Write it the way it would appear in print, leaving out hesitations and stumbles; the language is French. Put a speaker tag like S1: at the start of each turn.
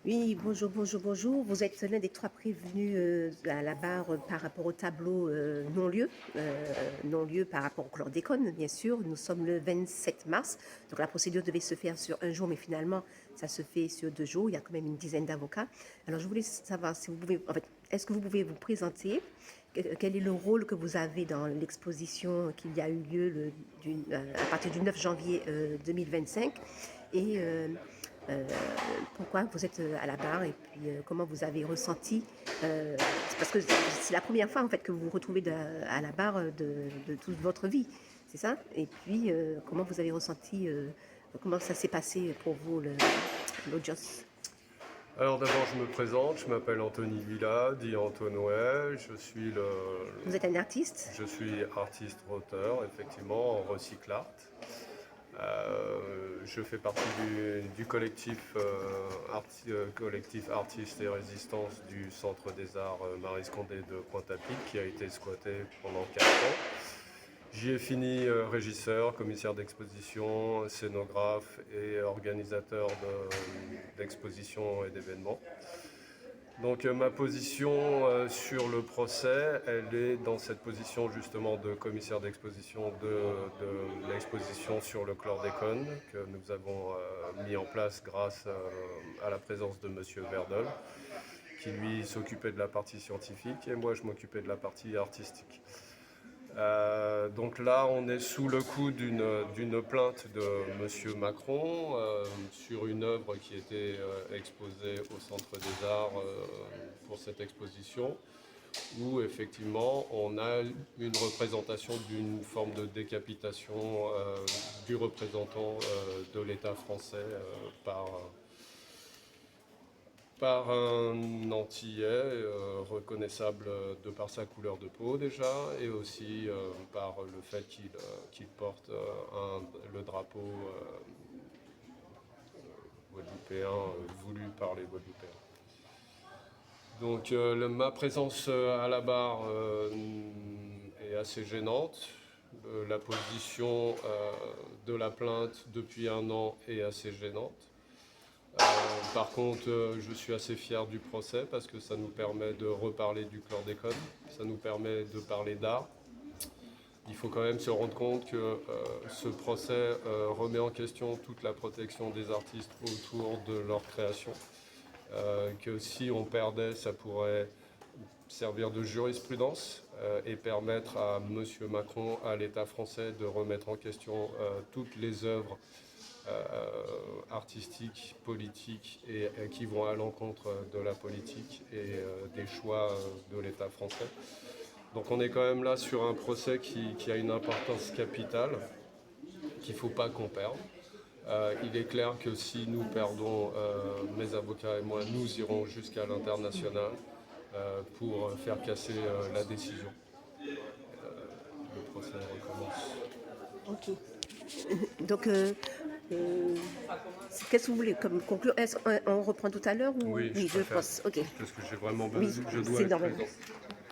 S1: Oui, bonjour, bonjour, bonjour. Vous êtes l'un des trois prévenus à la barre par rapport au tableau non-lieu, non-lieu par rapport au chlordécone, bien sûr. Nous sommes le 27 mars, donc la procédure devait se faire sur un jour, mais finalement, ça se fait sur 2 jours. Il y a quand même une dizaine d'avocats. Alors, je voulais savoir si vous pouvez, en fait, est-ce que vous pouvez vous présenter? Quel est le rôle que vous avez dans l'exposition qui a eu lieu à partir du 9 janvier 2025? Et euh, pourquoi vous êtes à la barre et puis comment vous avez ressenti parce que c'est la première fois en fait que vous vous retrouvez à la barre de toute votre vie, c'est ça? Et puis comment vous avez ressenti, comment ça s'est passé pour vous l'audience?
S2: Alors d'abord je me présente, je m'appelle Anthony Villa, dit Antonouet,
S1: Vous êtes un artiste?
S2: je suis artiste-auteur, effectivement, en recycle art. Je fais partie du collectif, collectif Artistes et Résistance du Centre des Arts Maryse Condé de Pointe-à-Pitre qui a été squatté pendant 4 ans. J'y ai fini régisseur, commissaire d'exposition, scénographe et organisateur d'expositions et d'événements. Donc ma position sur le procès, elle est dans cette position justement de commissaire d'exposition de l'exposition sur le chlordécone que nous avons mis en place grâce à la présence de Monsieur Verdol, qui lui s'occupait de la partie scientifique et moi je m'occupais de la partie artistique. Donc là, on est sous le coup d'une plainte de Monsieur Macron sur une œuvre qui était exposée au Centre des Arts pour cette exposition, où effectivement on a une représentation d'une forme de décapitation du représentant de l'État français par un Antillais reconnaissable de par sa couleur de peau déjà, et aussi par le fait qu'il porte le drapeau guadeloupéen voulu par les Guadeloupéens. Donc ma présence à la barre est assez gênante. La position de la plainte depuis un an est assez gênante. Par contre, je suis assez fier du procès parce que ça nous permet de reparler du chlordécone, ça nous permet de parler d'art. Il faut quand même se rendre compte que ce procès remet en question toute la protection des artistes autour de leur création. Que si on perdait, ça pourrait servir de jurisprudence et permettre à M. Macron, à l'État français, de remettre en question toutes les œuvres artistiques, politiques et qui vont à l'encontre de la politique et des choix de l'État français. Donc on est quand même là sur un procès qui a une importance capitale, qu'il ne faut pas qu'on perde. Il est clair que si nous perdons, mes avocats et moi, nous irons jusqu'à l'international pour faire casser la décision. Le procès recommence.
S1: Ok. Donc, qu'est-ce que vous voulez comme conclure? Est-ce qu'on reprend tout à l'heure ou
S2: Oui, je
S1: oui, je
S2: préfère.
S1: pense. Ok.
S2: Parce que j'ai vraiment
S1: Oui,
S2: besoin, je dois
S1: c'est
S2: être
S1: normal.
S2: présent.